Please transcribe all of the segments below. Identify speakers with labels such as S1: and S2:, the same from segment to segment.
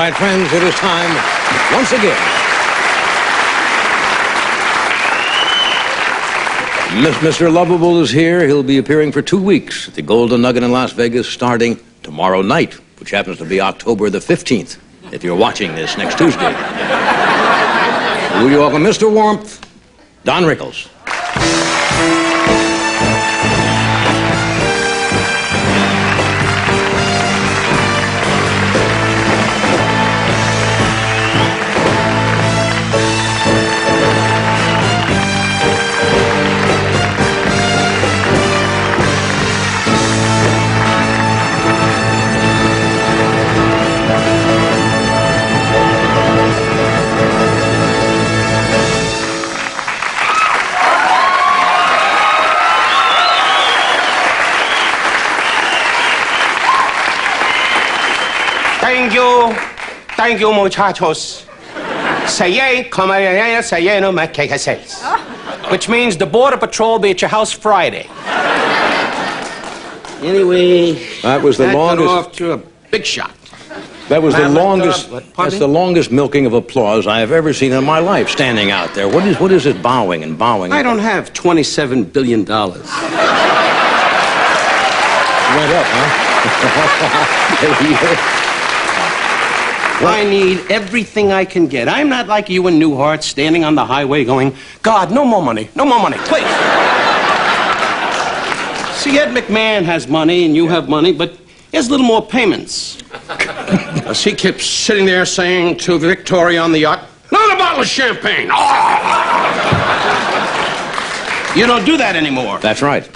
S1: right, friends, it is time once again. Mr. Lovable is here. He'll be appearing for 2 weeks at the Golden Nugget in Las Vegas starting tomorrow night, which happens to be October the 15th, if you're watching this next Tuesday. Will you welcome Mr. Warmth, Don Rickles.
S2: Thank you, muchachos. Which means the Border Patrol will be at your house Friday. Anyway,
S1: that was the longest.
S2: Got off to a big shot.
S1: That was the longest. That's the longest milking of applause I have ever seen in my life. Standing out there, what is it bowing and bowing?
S2: I don't have $27 billion.
S1: Went up, huh?
S2: I need everything I can get. I'm not like you and Newhart standing on the highway going, God, no more money, please. See, Ed McMahon has money and you have money, but here's a little more payments. He keeps sitting there saying to Victoria on the yacht, another bottle of champagne. You don't do that anymore.
S1: That's right.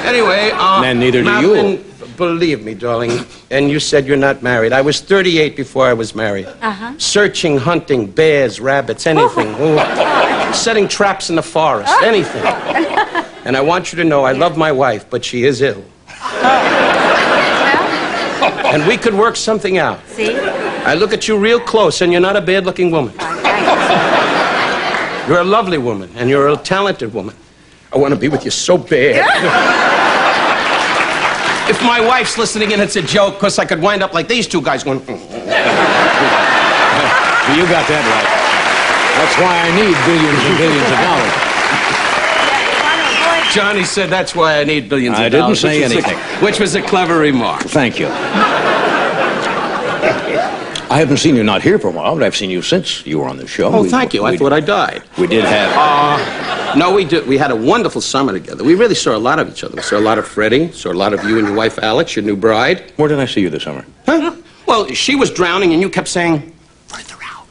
S2: Anyway,
S1: and neither do
S2: Madeline, believe me, darling, and you said you're not married. I was 38 before I was married. Searching, hunting, bears, rabbits, anything. Setting traps in the forest, anything. And I want you to know I love my wife, but she is ill. And we could work something out.
S3: See?
S2: I look at you real close, and you're not a bad-looking woman. You're a lovely woman, and you're a talented woman. I want to be with you so bad. If my wife's listening in, it's a joke, because I could wind up like these two guys going... You
S1: got that right. That's why I need billions and billions of dollars.
S2: Johnny said that's why I need billions of
S1: dollars. I didn't say anything.
S2: Which was a clever remark.
S1: Thank you. I haven't seen you not here for a while, but I've seen you since you were on the show.
S2: Oh, thank you. I thought I died.
S1: We did have...
S2: No, we did. We had a wonderful summer together. We really saw a lot of each other. We saw a lot of Freddie, saw a lot of you and your wife, Alex, your new bride.
S1: Where did I see you this summer?
S2: Huh? Well, she was drowning, and you kept saying, further out.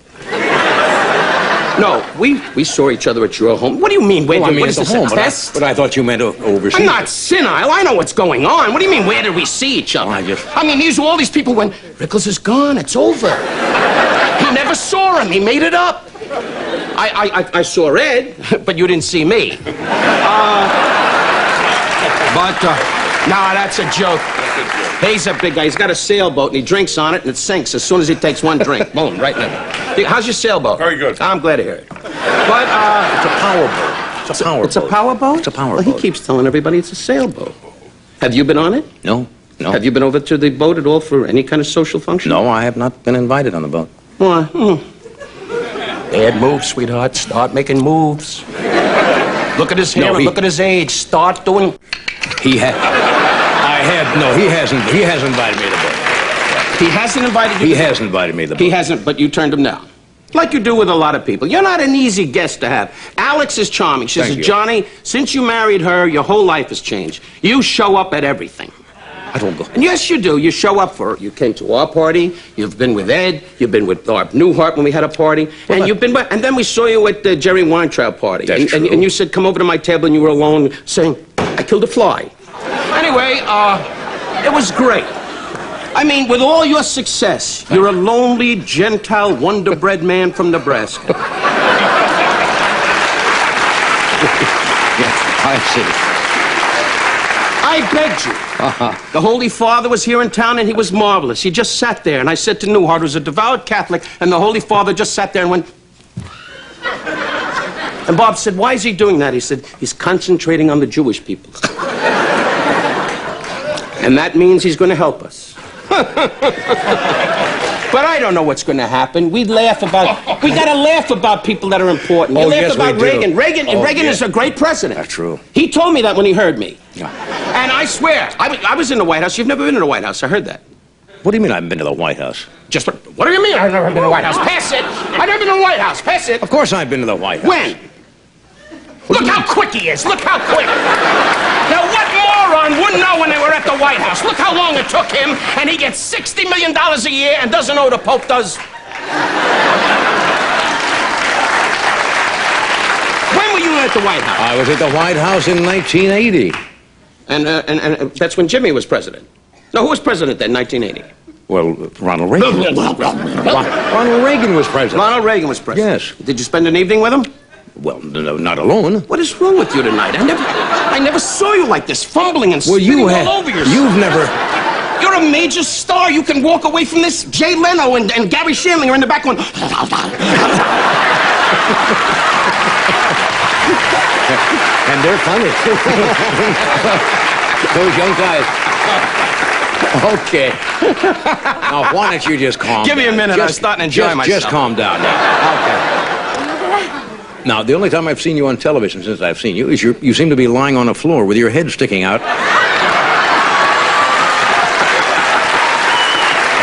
S2: No, we saw each other at your home. What do you mean? Where,
S1: well, I mean,
S2: what is this, a test?
S1: But I thought you meant overseas.
S2: I'm not senile. I know what's going on. What do you mean, where did we see each other?
S1: Oh,
S2: I mean, all these people went, Rickles is gone. It's over. He never saw him. He made it up. I saw Ed, but you didn't see me. No, that's a joke. He's a big guy. He's got a sailboat, and he drinks on it, and it sinks as soon as he takes one drink. Boom, right now. How's your sailboat?
S4: Very good.
S2: I'm glad to hear it. But,
S1: it's a powerboat. It's a powerboat.
S2: It's a powerboat?
S1: It's a powerboat.
S2: Well, he keeps telling everybody it's a sailboat. Have you been on it?
S1: No.
S2: Have you been over to the boat at all for any kind of social function?
S1: No, I have not been invited on the boat.
S2: Why? Bad move, sweetheart. Start making moves. Look at his hair and look at his age. Start doing...
S1: He hasn't invited me to the boat.
S2: He hasn't invited you?
S1: He has invited me to the boat.
S2: He hasn't, but you turned him down. Like you do with a lot of people. You're not an easy guest to have. Alex is charming. She says, Johnny, since you married her, your whole life has changed. You show up at everything.
S1: I don't go.
S2: And yes, you do. You show up for her. You came to our party. You've been with Ed. You've been with Barb Newhart when we had a party. Well, and you've been. And then we saw you at the Jerry Weintraub party.
S1: That's true.
S2: And you said, come over to my table, and you were alone saying, I killed a fly. Anyway, it was great. I mean, with all your success, you're a lonely, Gentile, wonder-bred man from Nebraska.
S1: Yes, I see.
S2: I begged you. The Holy Father was here in town, and he was marvelous. He just sat there, and I said to Newhart, who's a devout Catholic, and the Holy Father just sat there and went... And Bob said, why is he doing that? He said, he's concentrating on the Jewish people. And that means he's going to help us. But I don't know what's going to happen. We laugh about... We got to laugh about people that are important. We
S1: Oh,
S2: laugh
S1: yes,
S2: about
S1: we do.
S2: Reagan. Reagan
S1: Yeah.
S2: is a great president.
S1: That's true.
S2: He told me that when he heard me.
S1: Yeah.
S2: And I swear, I was in the White House. You've never been in the White House. I heard that.
S1: What do you mean I haven't been to the White House?
S2: What do you mean I've never been to the White House? Pass it. I've never been to the White House. Pass it.
S1: Of course I've been to the White House.
S2: When? Look how quick he is. Look how quick. Now, what moron wouldn't know when they were at the White House? Look how long it took him, and he gets $60 million a year and doesn't know the Pope does. When were you at the White House?
S1: I was at the White House in 1980.
S2: And that's when Jimmy was president. No, who was president then, 1980?
S1: Well, Ronald Reagan. Ronald Reagan was president.
S2: Ronald Reagan was president.
S1: Yes.
S2: Did you spend an evening with him?
S1: Well, no, not alone.
S2: What is wrong with you tonight? I never saw you like this, fumbling and
S1: Well,
S2: spitting
S1: you have.
S2: all over yourself.
S1: You've never.
S2: You're a major star. You can walk away from this. Jay Leno and Gary Shandling are in the back going...
S1: And they're funny. Those young guys. Okay. Now, why don't you just calm down?
S2: Give me a minute. I'm starting to enjoy myself.
S1: Just calm down now. Okay. Now, the only time I've seen you on television since I've seen you is you seem to be lying on the floor with your head sticking out.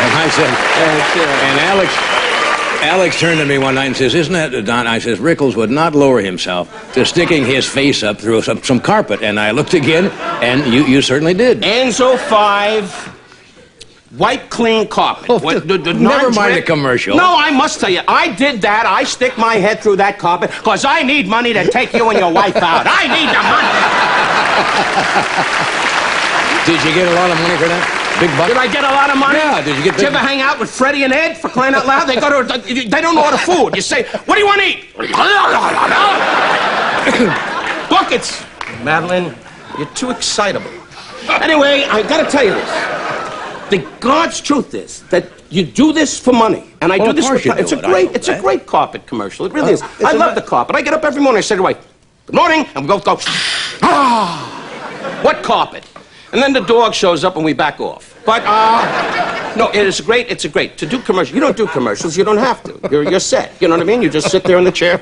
S1: And I said, and Alex turned to me one night and says, "Isn't that Don?" I says, "Rickles would not lower himself to sticking his face up through some carpet." And I looked again, and you certainly did.
S2: Enzo 5, white clean carpet.
S1: Oh, never mind the commercial.
S2: No, I must tell you, I did that. I stick my head through that carpet because I need money to take you and your wife out. I need the money.
S1: Did you get a lot of money for that? Big buck?
S2: Did I get a lot of money?
S1: Yeah, did you get
S2: Did you ever hang out with Freddie and Ed, for crying out loud? They don't order food. You say, "What do you want to eat?" Buckets. Madeline, you're too excitable. Anyway, I gotta tell you this. The God's truth is that you do this for money, and I
S1: Well,
S2: do
S1: of
S2: this for...
S1: course you do
S2: It's a
S1: it. I know
S2: it's a
S1: that.
S2: great carpet commercial. It really is.
S1: it's
S2: I
S1: a-
S2: love the carpet. I get up every morning, I say to my wife, "Good morning," and we both go, "Ah, what carpet?" And then the dog shows up and we back off. But, no, it's great. To do commercials, you don't do commercials, you don't have to. You're set, you know what I mean? You just sit there in the chair.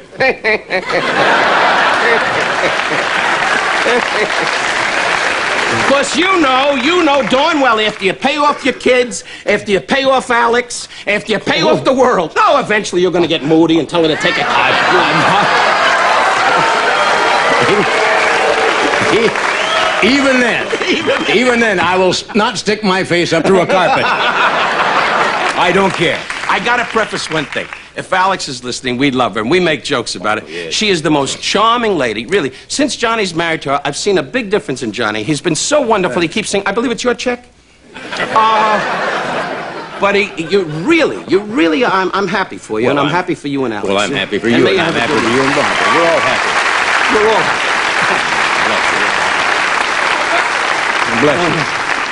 S2: Because you know darn well, after you pay off your kids, after you pay off Alex, after you pay off the world, no, eventually you're going to get moody and tell her to take a car.
S1: Even then, I will not stick my face up through a carpet. I don't care.
S2: I got to preface one thing. If Alex is listening, we love her, and we make jokes about it.
S1: yes.
S2: She is the most charming lady, really. Since Johnny's married to her, I've seen a big difference in Johnny. He's been so wonderful. He keeps saying, "I believe it's your check." But you really, I'm happy for you,
S1: Well,
S2: and I'm
S1: I'm-
S2: happy for you and Alex.
S1: Well, I'm happy for
S2: And
S1: you,
S2: may
S1: and I'm
S2: have a
S1: happy
S2: good
S1: for you and Barbara. We're all happy.
S2: one. We're all happy.
S1: Bless you.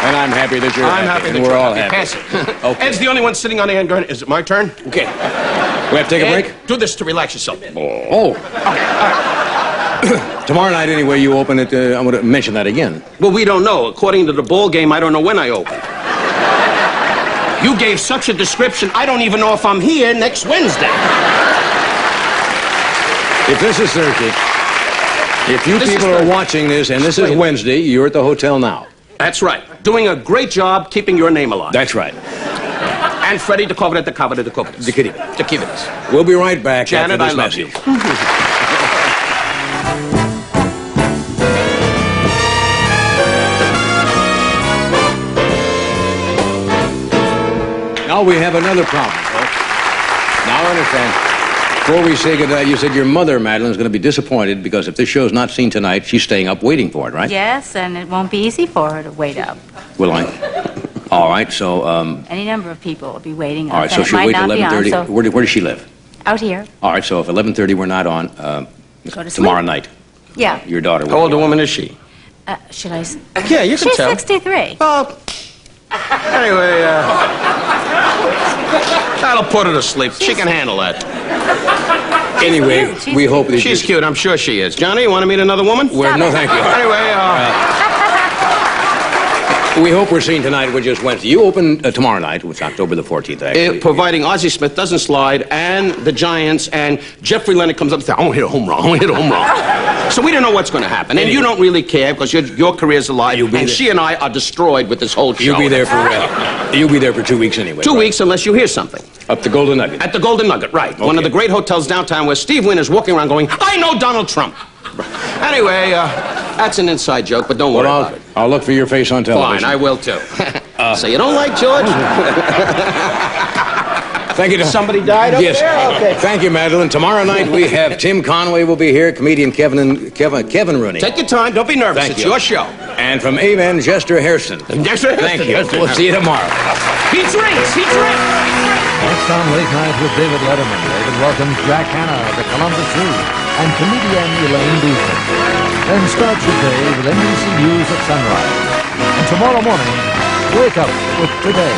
S1: And I'm happy that you're
S2: I'm
S1: happy.
S2: happy
S1: And
S2: that
S1: we're
S2: you're
S1: all
S2: happy.
S1: happy.
S2: Pass it.
S1: Okay.
S2: Ed's the only one sitting on the end going, "Is it my turn?"
S1: Okay. We have to take a
S2: Ed,
S1: break?
S2: do this to relax yourself.
S1: Oh. Tomorrow night, anyway, you open it. I'm going to mention that again.
S2: Well, we don't know. According to the ball game, I don't know when I open. You gave such a description, I don't even know if I'm here next Wednesday.
S1: If this is Thursday, if you
S2: This is
S1: people are
S2: Thursday.
S1: watching this, and this is
S2: Wait.
S1: Wednesday, you're at the hotel now.
S2: That's right. Doing a great job keeping your name alive.
S1: That's right.
S2: And Freddie to cover it, to cover it, to cover it.
S1: The kitty.
S2: To keep it.
S1: We'll be right back
S2: Janet,
S1: after this
S2: I love
S1: message.
S2: you.
S1: Now we have another problem, folks. Now understand. Before we say goodnight, you said your mother, Madeline's going to be disappointed because if this show's not seen tonight, she's staying up waiting for it, right?
S3: Yes, and it won't be easy for her to wait up.
S1: Will I? All right, so,
S3: Any number of people will be waiting up.
S1: all right, so
S3: and it
S1: she'll
S3: might
S1: wait till
S3: not be on,
S1: 11:30.
S3: so
S1: Where does she live?
S3: out here.
S1: All right, so if 11:30 we're not on,
S3: Go to
S1: tomorrow
S3: sleep.
S1: night,
S3: Yeah.
S1: your daughter will.
S2: How old a woman is she?
S3: Should I?
S2: Yeah, you can
S3: She's
S2: tell.
S3: 63.
S2: Well, anyway, that'll put her to sleep. She can handle that.
S1: Anyway,
S3: cute. She's
S1: we hope that
S2: She's cute, I'm sure she is. Johnny, you want to meet another woman?
S1: Well, no, thank you.
S2: Anyway,
S1: We hope we're seeing tonight, which is Wednesday. You open tomorrow night, which is October the 14th, actually.
S2: Providing Ozzie Smith doesn't slide, and the Giants, and Jeffrey Leonard comes up and says, I want to hit a home run, I want to hit a home run. So we don't know what's going to happen. And you don't really care, because your career's alive, and she and I are destroyed with this whole show.
S1: You'll be there for 2 weeks anyway.
S2: 2 weeks, unless you hear something.
S1: Up the Golden Nugget.
S2: At the Golden Nugget, right.
S1: Okay.
S2: One of the great hotels downtown where Steve Wynn is walking around going, I know Donald Trump. Anyway, that's an inside joke, but don't worry about it.
S1: I'll look for your face on television.
S2: Fine, I will too. So you don't like George?
S1: Thank you.
S2: Somebody died over there? Okay.
S1: Thank you, Madeline. Tomorrow night we have Tim Conway will be here, comedian Kevin Rooney.
S2: Take your time. Don't be nervous.
S1: Thank
S2: it's
S1: you.
S2: your show.
S1: And from Amen, Jester Hairston.
S2: Jester
S1: Thank you.
S2: Hairston.
S1: We'll see you tomorrow.
S2: He drinks. He drinks.
S4: Next on Late Night with David Letterman, David welcomes Jack Hanna of the Columbus Zoo and comedian Elaine Beasley. Then start your day with NBC News at sunrise. And tomorrow morning, wake up with Today.